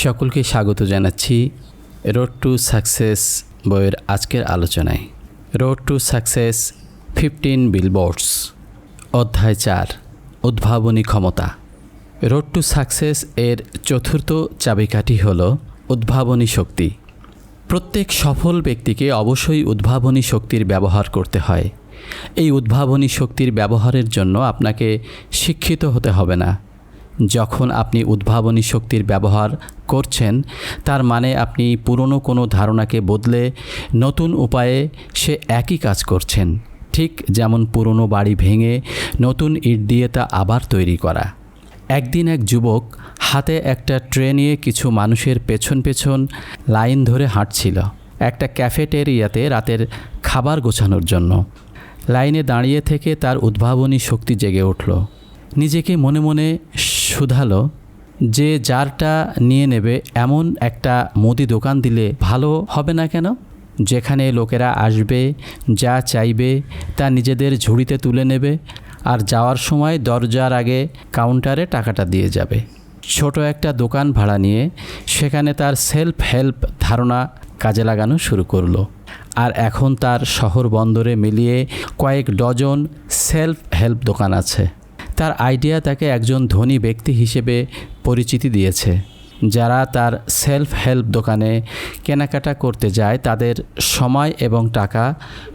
সকলকে স্বাগত জানাচ্ছি রোড টু সাকসেস বইয়ের আজকের আলোচনায়। রোড টু সাকসেস 15 বিলবোর্ডস, অধ্যায় 4, উদ্ভাবনী ক্ষমতা। রোড টু সাকসেস এর চতুর্থ চাবিকাঠি হল উদ্ভাবনী শক্তি। প্রত্যেক সফল ব্যক্তিকে অবশ্যই উদ্ভাবনী শক্তির ব্যবহার করতে হয়। এই উদ্ভাবনী শক্তির ব্যবহারের জন্য আপনাকে শিক্ষিত হতে হবে না। যখন আপনি উদ্ভাবনী শক্তির ব্যবহার করছেন, তার মানে আপনি পুরনো কোনো ধারণাকে বদলে নতুন উপায়ে সে একই কাজ করছেন। ঠিক যেমন পুরনো বাড়ি ভেঙে নতুন ইট দিয়ে তা আবার তৈরি করা। একদিন এক যুবক হাতে একটা ট্রে নিয়ে কিছু মানুষের পেছন পেছন লাইন ধরে হাঁটছিল একটা ক্যাফেটেরিয়াতে রাতের খাবার গোছানোর জন্য। লাইনে দাঁড়িয়ে থেকে তার উদ্ভাবনী শক্তি জেগে উঠল। নিজেকে মনে মনে শুধালো যে জারটা নিয়ে নেবে এমন একটা মুদি দোকান দিলে ভালো হবে না কেন, যেখানে লোকেরা আসবে, যা চাইবে তা নিজেদের ঝুড়িতে তুলে নেবে আর যাওয়ার সময় দরজার আগে কাউন্টারে টাকাটা দিয়ে যাবে। ছোট একটা দোকান ভাড়া নিয়ে সেখানে তার সেলফ হেল্প ধারণা কাজে লাগানো শুরু করলো। আর এখন তার শহর বন্দরে মিলিয়ে কয়েক ডজন সেলফ হেল্প দোকান আছে। তার আইডিয়া তাকে একজন ধনী ব্যক্তি হিসেবে পরিচিতি দিয়েছে। যারা তার সেলফ হেল্প দোকানে কেনাকাটা করতে যায় তাদের সময় এবং টাকা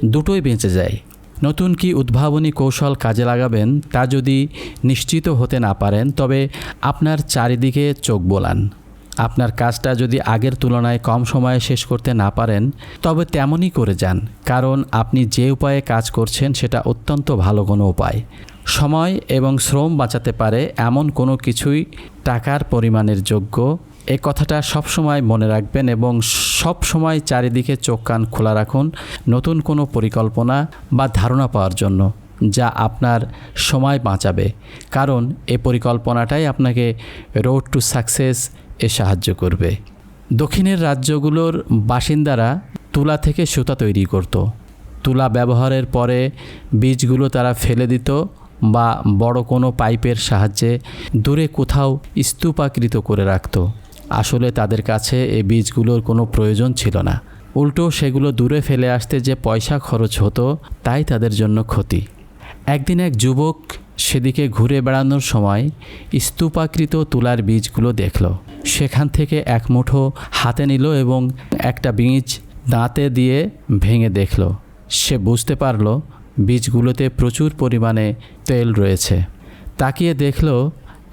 দুটোই বেঁচে যায়। নতুন কি উদ্ভাবনী কৌশল কাজে লাগাবেন তা যদি নিশ্চিত হতে না পারেন, তবে আপনার চারিদিকে চোখ বোলান। আপনার কাজটা যদি আগের তুলনায় কম সময়ে শেষ করতে না পারেন, তবে তেমনই করে যান, কারণ আপনি যে উপায়ে কাজ করছেন সেটা অত্যন্ত ভালো কোনো উপায়। সময় এবং শ্রম বাঁচাতে পারে এমন কোনো কিছুই টাকার পরিমাণের যোগ্য। এ কথাটা সবসময় মনে রাখবেন এবং সব সময় চারিদিকে চোখ কান খোলা রাখুন নতুন কোনো পরিকল্পনা বা ধারণা পাওয়ার জন্য, যা আপনার সময় বাঁচাবে, কারণ এই পরিকল্পনাটাই আপনাকে রোড টু সাকসেস এ সাহায্য করবে। দক্ষিণের রাজ্যগুলোর বাসিন্দারা তুলা থেকে সুতা তৈরি করত। তুলা ব্যবহারের পরে বীজগুলো তারা ফেলে দিত বা বড় কোনো পাইপের সাহায্যে দূরে কোথাও স্তূপাকৃত করে রাখত। আসলে তাদের কাছে এই বীজগুলোর কোনো প্রয়োজন ছিল না, উল্টো সেগুলো দূরে ফেলে আসতে যে পয়সা খরচ হতো তাই তাদের জন্য ক্ষতি। একদিন এক যুবক সেদিকে ঘুরে বেড়ানোর সময় স্তূপাকৃত তুলার বীজগুলো দেখল। সেখান থেকে এক মুঠো হাতে নিল এবং একটা বীজ দাঁতে দিয়ে ভেঙে দেখল। সে বুঝতে পারল বীজগুলোতে প্রচুর পরিমাণে তেল রয়েছে। তাকিয়ে দেখল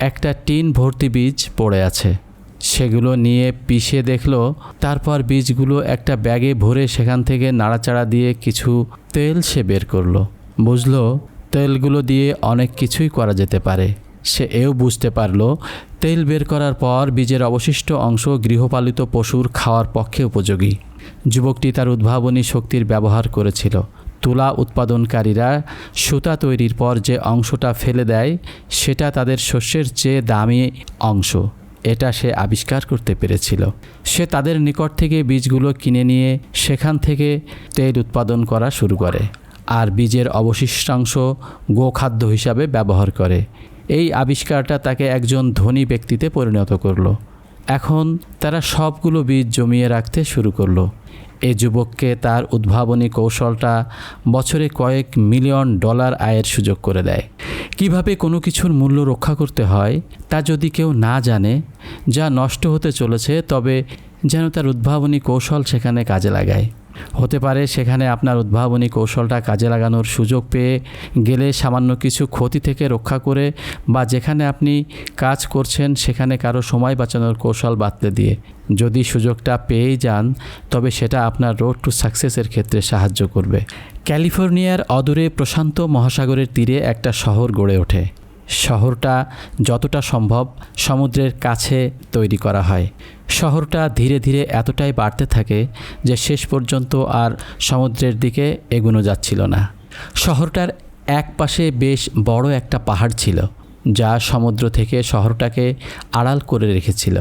একটা টিন ভর্তি বীজ পড়ে আছে। সেগুলো নিয়ে পিষে দেখল, তারপর বীজগুলো একটা ব্যাগে ভরে সেখান থেকে নাড়াচাড়া দিয়ে কিছু তেল সে বের করলো। বুঝল তেলগুলো দিয়ে অনেক কিছুই করা যেতে পারে। সে এও বুঝতে পারল তেল বের করার পর বীজের অবশিষ্ট অংশ গৃহপালিত পশুর খাওয়ার পক্ষে উপযোগী। যুবকটি তার উদ্ভাবনী শক্তির ব্যবহার করেছিল। তুলা উৎপাদনকারীরা সুতা তৈরির পর যে অংশটা ফেলে দেয় সেটা তাদের শস্যের চেয়ে দামি অংশ। এটা সে আবিষ্কার করতে পেরেছিল। সে তাদের নিকট থেকে বীজগুলো কিনে নিয়ে সেখান থেকে তেল উৎপাদন করা শুরু করে আর বীজের অবশিষ্টাংশ গোখাদ্য হিসাবে ব্যবহার করে। এই আবিষ্কারটা তাকে একজন ধনী ব্যক্তিতে পরিণত করলো। এখন তারা সবগুলো বীজ জমিয়ে রাখতে শুরু করলো। এই যুবককে তার উদ্ভাবনী কৌশলটা বছরে কয়েক মিলিয়ন ডলার আয়ের সুযোগ করে দেয়। কিভাবে কোনো কিছুর মূল্য রক্ষা করতে হয় তা যদি কেউ না জানে, যা নষ্ট হতে চলেছে, তবে যেন তার উদ্ভাবনী কৌশল সেখানে কাজে লাগায়। হতে পারে সেখানে আপনার উদ্ভাবনী কৌশলটা কাজে লাগানোর সুযোগ পেয়ে গেলে সামান্য কিছু ক্ষতি থেকে রক্ষা করে, বা যেখানে আপনি কাজ করছেন সেখানে কারো সময় বাঁচানোর কৌশল বাতলে দিয়ে যদি সুযোগটা পেয়েই যান, তবে সেটা আপনার রোড টু সাকসেসের ক্ষেত্রে সাহায্য করবে। ক্যালিফোর্নিয়ার অদূরে প্রশান্ত মহাসাগরের তীরে একটা শহর গড়ে ওঠে। শহরটা যতটা সম্ভব সমুদ্রের কাছে তৈরি করা হয়। শহরটা ধীরে ধীরে এতটাই বাড়তে থাকে যে শেষ পর্যন্ত আর সমুদ্রের দিকে এগোনো যাচ্ছিল না। শহরটার এক পাশে বেশ বড় একটা পাহাড় ছিল, যা সমুদ্র থেকে শহরটাকে আড়াল করে রেখেছিল।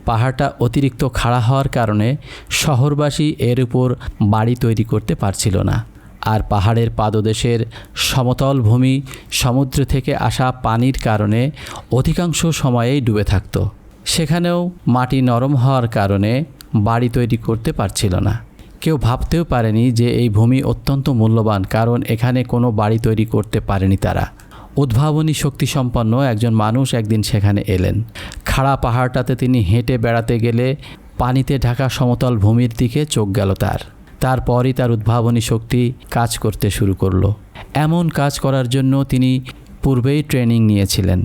পাহাড়টা অতিরিক্ত খাড়া হওয়ার কারণে শহরবাসী এর উপর বাড়ি তৈরি করতে পারছিল না। আর পাহাড়ের পাদদেশের সমতল ভূমি সমুদ্র থেকে আসা পানির কারণে অধিকাংশ সময়েই ডুবে থাকত। সেখানেও মাটি নরম হওয়ার কারণে বাড়ি তৈরি করতে পারছিল না। কেউ ভাবতেও পারেনি যে এই ভূমি অত্যন্ত মূল্যবান, কারণ এখানে কোনো বাড়ি তৈরি করতে পারেনি তারা। উদ্ভাবনী শক্তিসম্পন্ন একজন মানুষ একদিন সেখানে এলেন। খাড়া পাহাড়টাতে তিনি হেঁটে বেড়াতে গেলে পানিতে ঢাকা সমতল ভূমির দিকে চোখ গেল তারপরই তার উদ্ভাবনী শক্তি কাজ করতে শুরু করলো। এমন কাজ করার জন্য তিনি পূর্বেই ট্রেনিং নিয়েছিলেন।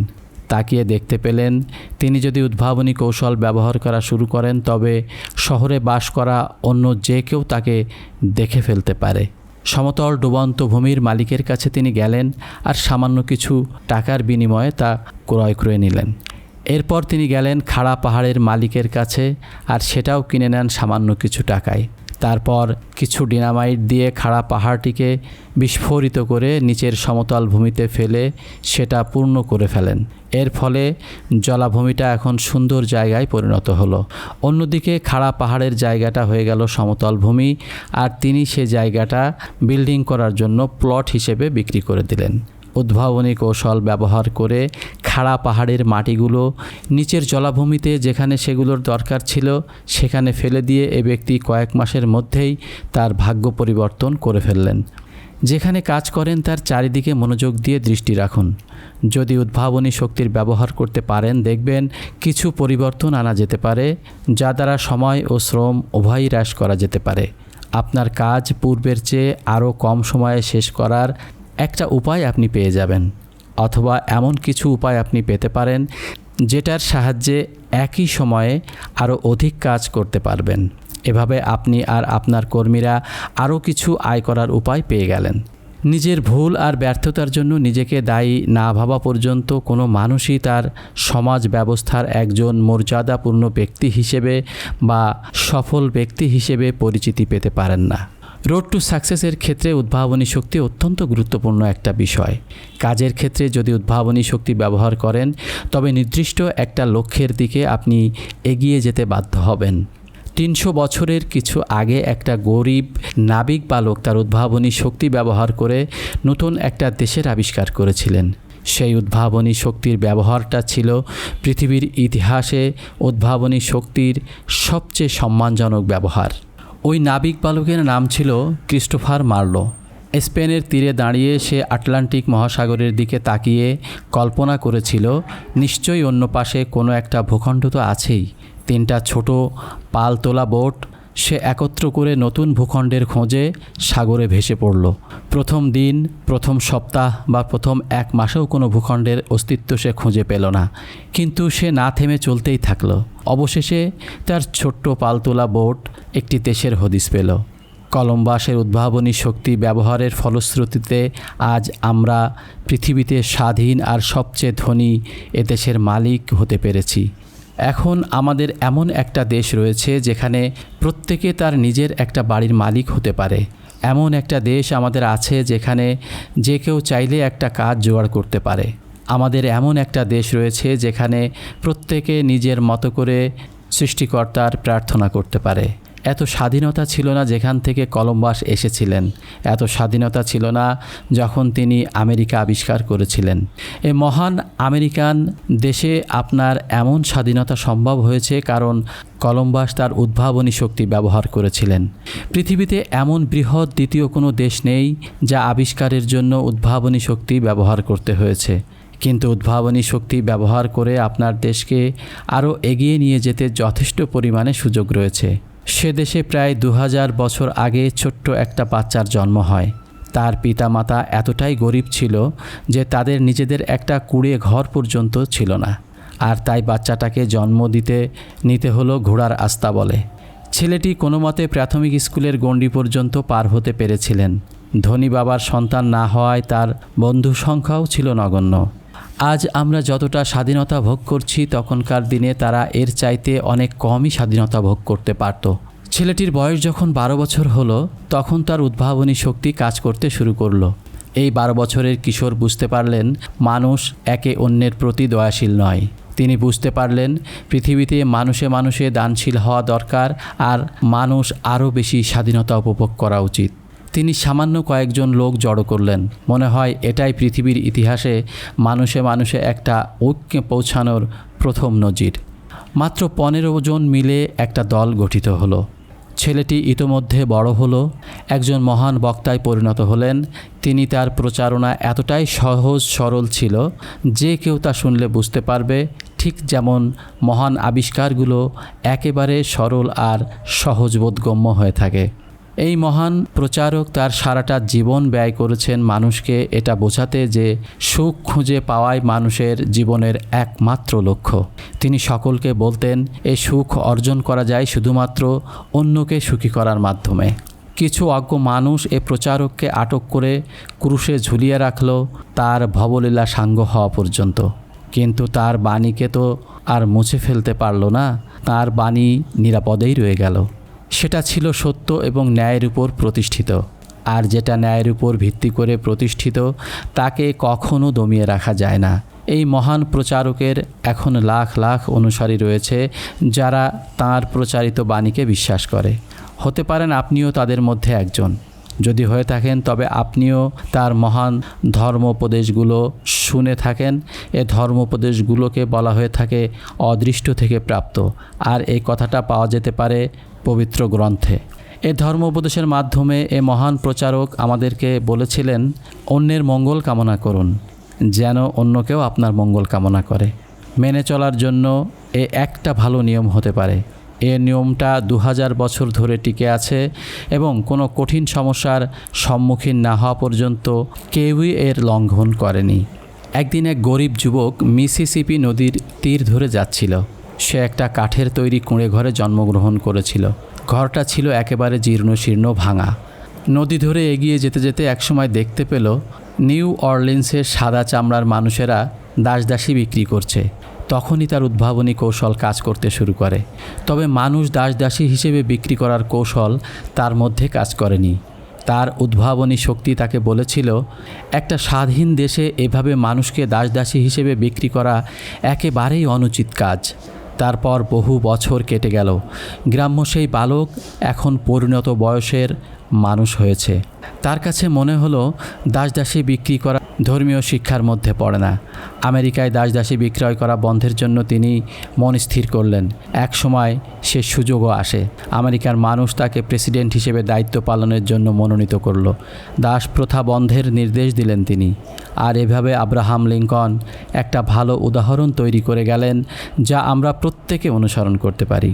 তাকিয়ে দেখতে পেলেন তিনি যদি উদ্ভাবনী কৌশল ব্যবহার করা শুরু করেন তবে শহরে বাস করা অন্য যে কেউ তাকে দেখে ফেলতে পারে। সমতল ডুবন্ত ভূমির মালিকের কাছে তিনি গেলেন আর সামান্য কিছু টাকার বিনিময়ে তা ক্রয় করে নিলেন। এরপর তিনি গেলেন খাড়া পাহাড়ের মালিকের কাছে আর সেটাও কিনে নেন সামান্য কিছু টাকায়। তারপর কিছু ডিনামাইট দিয়ে খাড়া পাহাড়টিকে বিস্ফোরিত করে নিচের সমতল ভূমিতে ফেলে সেটা পূর্ণ করে ফেলেন। এর ফলে জলাভূমিটা এখন সুন্দর জায়গায় পরিণত হলো। অন্যদিকে খাড়া পাহাড়ের জায়গাটা হয়ে গেল সমতল ভূমি, আর তিনি সে জায়গাটা বিল্ডিং করার জন্য প্লট হিসেবে বিক্রি করে দিলেন। উদ্ভাবনী কৌশল ব্যবহার করে খাড়া পাহাড়ের মাটিগুলো নিচের জলাভূমিতে যেখানে সেগুলোর দরকার ছিল সেখানে ফেলে দিয়ে এ ব্যক্তি কয়েক মাসের মধ্যেই তার ভাগ্য পরিবর্তন করে ফেললেন। যেখানে কাজ করেন তার চারিদিকে মনোযোগ দিয়ে দৃষ্টি রাখুন। যদি উদ্ভাবনী শক্তির ব্যবহার করতে পারেন দেখবেন কিছু পরিবর্তন আনা যেতে পারে, যা দ্বারা সময় ও শ্রম উভয়ই হ্রাস করা যেতে পারে। আপনার কাজ পূর্বের চেয়ে আরও কম সময়ে শেষ করার একটা উপায় আপনি পেয়ে যাবেন, অথবা এমন কিছু উপায় আপনি পেতে পারেন যেটার সাহায্যে একই সময়ে আরও অধিক কাজ করতে পারবেন। এভাবে আপনি আর আপনার কর্মীরা আরও কিছু আয় করার উপায় পেয়ে গেলেন। নিজের ভুল আর ব্যর্থতার জন্য নিজেকে দায়ী না ভাবা পর্যন্ত কোনো মানুষই তার সমাজ ব্যবস্থার একজন মর্যাদাপূর্ণ ব্যক্তি হিসেবে বা সফল ব্যক্তি হিসেবে পরিচিতি পেতে পারেন না। রোড টু সাকসেসের ক্ষেত্রে উদ্ভাবনী শক্তি অত্যন্ত গুরুত্বপূর্ণ একটা বিষয়। কাজের ক্ষেত্রে যদি উদ্ভাবনী শক্তি ব্যবহার করেন তবে নির্দিষ্ট একটা লক্ষ্যের দিকে আপনি এগিয়ে যেতে বাধ্য হবেন। 300 বছরের কিছু আগে একটা গরিব নাবিক বালক তার উদ্ভাবনী শক্তি ব্যবহার করে নতুন একটা দেশের আবিষ্কার করেছিলেন। সেই উদ্ভাবনী শক্তির ব্যবহারটা ছিল পৃথিবীর ইতিহাসে উদ্ভাবনী শক্তির সবচেয়ে সম্মানজনক ব্যবহার। ওই নাবিক বালকের নাম ছিল ক্রিস্টোফার মার্লো। স্পেনের তীরে দাঁড়িয়ে সে আটলান্টিক মহাসাগরের দিকে তাকিয়ে কল্পনা করেছিল নিশ্চয়ই অন্য পাশে কোনো একটা ভূখণ্ড তো আছেই। 3টা ছোট পালতোলা বোট সে একত্র করে নতুন ভূখণ্ডের খোঁজে সাগরে ভেসে পড়ল। প্রথম দিন, প্রথম সপ্তাহ বা প্রথম 1 মাসেও কোনো ভূখণ্ডের অস্তিত্ব সে খুঁজে পেল না, কিন্তু সে না থেমে চলতেই থাকলো। অবশেষে তার ছোট্ট পালতোলা বোট একটি দেশের হদিশ পেল। কলম্বাসের উদ্ভাবনী শক্তি ব্যবহারের ফলশ্রুতিতে আজ আমরা পৃথিবীতে স্বাধীন আর সবচেয়ে ধনী এ দেশের মালিক হতে পেরেছি। এখন আমাদের এমন একটা দেশ রয়েছে যেখানে প্রত্যেকে তার নিজের একটা বাড়ির মালিক হতে পারে। এমন একটা দেশ আমাদের আছে যেখানে যে কেউ চাইলে একটা কাজ জোগাড় করতে পারে। আমাদের এমন একটা দেশ রয়েছে যেখানে প্রত্যেকে নিজের মতো করে সৃষ্টিকর্তার প্রার্থনা করতে পারে। এত স্বাধীনতা ছিল না যেখান থেকে কলম্বাস এসেছিলেন, এত স্বাধীনতা ছিল না যখন তিনি আমেরিকা আবিষ্কার করেছিলেন। এই মহান আমেরিকান দেশে আপনার এমন স্বাধীনতা সম্ভব হয়েছে কারণ কলম্বাস তার উদ্ভাবনী শক্তি ব্যবহার করেছিলেন। পৃথিবীতে এমন বৃহৎ দ্বিতীয় কোনো দেশ নেই যা আবিষ্কারের জন্য উদ্ভাবনী শক্তি ব্যবহার করতে হয়েছে। কিন্তু উদ্ভাবনী শক্তি ব্যবহার করে আপনার দেশকে আরও এগিয়ে নিয়ে যেতে যথেষ্ট পরিমাণে সুযোগ রয়েছে। সে দেশে প্রায় 2000 বছর আগে ছোট্ট একটা বাচ্চার জন্ম হয়। তার পিতামাতা এতটাই গরিব ছিল যে তাদের নিজেদের একটা কুঁড়ে ঘর পর্যন্ত ছিল না, আর তাই বাচ্চাটাকে জন্ম নিতে হলো ঘোড়ার আস্তাবলে। ছেলেটি কোনো মতে প্রাথমিক স্কুলের গণ্ডি পর্যন্ত পার হতে পেরেছিলেন। ধনী বাবার সন্তান না হওয়ায় তার বন্ধু সংখ্যাও ছিল নগণ্য। আজ আমরা যতটা স্বাধীনতা ভোগ করছি তখনকার দিনে তারা এর চাইতে অনেক কমই স্বাধীনতা ভোগ করতে পারত। ছেলেটির বয়স যখন 12 বছর হলো তখন তার উদ্ভাবনী শক্তি কাজ করতে শুরু করলো। এই 12 বছরের কিশোর বুঝতে পারলেন মানুষ একে অন্যের প্রতি দয়াশীল নয়। তিনি বুঝতে পারলেন পৃথিবীতে মানুষে মানুষে দানশীল হওয়া দরকার, আর মানুষ আরও বেশি স্বাধীনতা উপভোগ করা উচিত। তিনি সামান্য কয়েকজন লোক জড়ো করলেন। মনে হয় এটাই পৃথিবীর ইতিহাসে মানুষে মানুষে একটা ঐক্যে পৌঁছানোর প্রথম নজির। মাত্র 15 জন মিলে একটা দল গঠিত হলো। ছেলেটি ইতোমধ্যে বড় হলো, একজন মহান বক্তায় পরিণত হলেন। তিনি তার প্রচারণা এতটাই সহজ সরল ছিল যে কেউ তা শুনলে বুঝতে পারবে, ঠিক যেমন মহান আবিষ্কারগুলো একেবারে সরল আর সহজবোধগম্য হয়ে থাকে। এই মহান প্রচারক তার সারাটা জীবন ব্যয় করেছেন মানুষকে এটা বোঝাতে যে সুখ খুঁজে পাওয়াই মানুষের জীবনের একমাত্র লক্ষ্য। তিনি সকলকে বলতেন এই সুখ অর্জন করা যায় শুধুমাত্র অন্যকে সুখী করার মাধ্যমে। কিছু অজ্ঞ মানুষ এ প্রচারককে আটক করে ক্রুশে ঝুলিয়ে রাখল তার ভবলীলা সাঙ্গ হওয়া পর্যন্ত। কিন্তু তার বাণীকে তো আর মুছে ফেলতে পারল না, তার বাণী নিরাপদেই রয়ে গেল। সেটা ছিল সত্য এবং ন্যায়ের উপর প্রতিষ্ঠিত, আর যেটা ন্যায়ের উপর ভিত্তি করে প্রতিষ্ঠিত তাকে কখনো দমিয়ে রাখা যায় না। এই মহান প্রচারকের এখন লাখ লাখ অনুসারী রয়েছে যারা তাঁর প্রচারিত বাণীকে বিশ্বাস করে। হতে পারেন আপনিও তাদের মধ্যে একজন। যদি হয়ে থাকেন তবে আপনিও তার মহান ধর্মোপদেশগুলো শুনে থাকেন। এ ধর্মোপদেশগুলোকে বলা হয়ে থাকে অদৃষ্ট থেকে প্রাপ্ত, আর এই কথাটা পাওয়া যেতে পারে পবিত্র গ্রন্থে। এ ধর্মোপদেশের মাধ্যমে এ মহান প্রচারক আমাদেরকে বলেছিলেন অন্যের মঙ্গল কামনা করুন, যেন অন্যকেও আপনার মঙ্গল কামনা করে। মেনে চলার জন্য এ একটা ভালো নিয়ম হতে পারে। এ নিয়মটা 2000 বছর ধরে টিকে আছে এবং কোনো কঠিন সমস্যার সম্মুখীন না হওয়া পর্যন্ত কেউই এর লঙ্ঘন করেনি। একদিন এক গরিব যুবক মিসিসিপি নদীর তীর ধরে যাচ্ছিল। সে একটা কাঠের তৈরি কুঁড়ে ঘরে জন্মগ্রহণ করেছিল। ঘরটা ছিল একেবারে জীর্ণশীর্ণ, ভাঙা। নদী ধরে এগিয়ে যেতে যেতে একসময় দেখতে পেল নিউ অরলিন্সের সাদা চামড়ার মানুষেরা দাসদাসী বিক্রি করছে। তখনই তার উদ্ভাবনী কৌশল কাজ করতে শুরু করে। তবে মানুষ দাসদাসী হিসেবে বিক্রি করার কৌশল তার মধ্যে কাজ করেনি। তার উদ্ভাবনী শক্তি তাকে বলেছিল একটা স্বাধীন দেশে এভাবে মানুষকে দাসদাসী হিসেবে বিক্রি করা একেবারেই অনুচিত কাজ। তারপর বহু বছর কেটে গেল। গ্রাম্য সেই বালক এখন পরিণত বয়সের মানুষ হয়েছে। তার কাছে মনে হলো দাসদাসী বিক্রি করা ধর্মীয় শিক্ষার মধ্যে পড়ে না। আমেরিকায় দাসদাসী বিক্রয় করা বন্ধের জন্য তিনি মন স্থির করলেন। এক সময় সে সুযোগও আসে। আমেরিকার মানুষ তাকে প্রেসিডেন্ট হিসেবে দায়িত্ব পালনের জন্য মনোনীত করল। দাস প্রথা বন্ধের নির্দেশ দিলেন তিনি। আর এভাবে আব্রাহাম লিঙ্কন একটা ভালো উদাহরণ তৈরি করে গেলেন যা আমরা প্রত্যেকে অনুসরণ করতে পারি।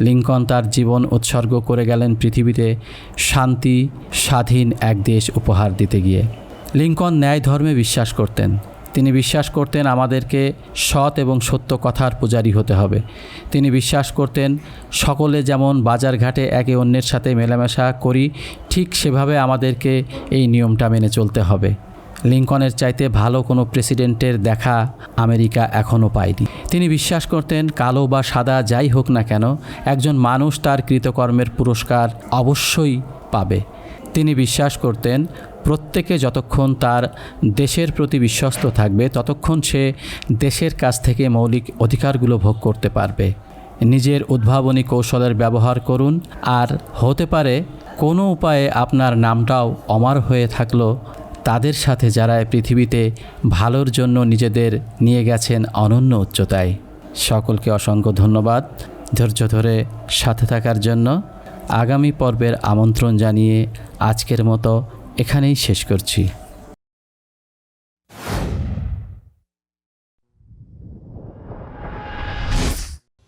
লিঙ্কন তার জীবন উৎসর্গ করে গেলেন পৃথিবীতে শান্তি, স্বাধীন এক দেশ উপহার দিতে গিয়ে। লিঙ্কন ন্যায় ধর্মে বিশ্বাস করতেন। তিনি বিশ্বাস করতেন আমাদেরকে সৎ এবং সত্য কথার পূজারী হতে হবে। তিনি বিশ্বাস করতেন সকলে যেমন বাজারঘাটে একে অন্যের সাথে মেলামেশা করি, ঠিক সেভাবে আমাদেরকে এই নিয়মটা মেনে চলতে হবে। লিঙ্কনের চাইতে ভালো কোনো প্রেসিডেন্টের দেখা আমেরিকা এখনও পায়নি। তিনি বিশ্বাস করতেন কালো বা সাদা যাই হোক না কেন, একজন মানুষ তার কৃতকর্মের পুরস্কার অবশ্যই পাবে। তিনি বিশ্বাস করতেন প্রত্যেকে যতক্ষণ তার দেশের প্রতি বিশ্বস্ত থাকবে ততক্ষণ সে দেশের কাছ থেকে মৌলিক অধিকারগুলো ভোগ করতে পারবে। নিজের উদ্ভাবনী কৌশলের ব্যবহার করুন, আর হতে পারে কোনো উপায়ে আপনার নামটাও অমর হয়ে থাকলো তাদের সাথে যারা পৃথিবীতে ভালোর জন্য নিজেদের নিয়ে গেছেন অনন্য উচ্চতায়। সকলকে অসংখ্য ধন্যবাদ ধৈর্য ধরে সাথে থাকার জন্য। আগামী পর্বের আমন্ত্রণ জানিয়ে আজকের মতো এখানেই শেষ করছি।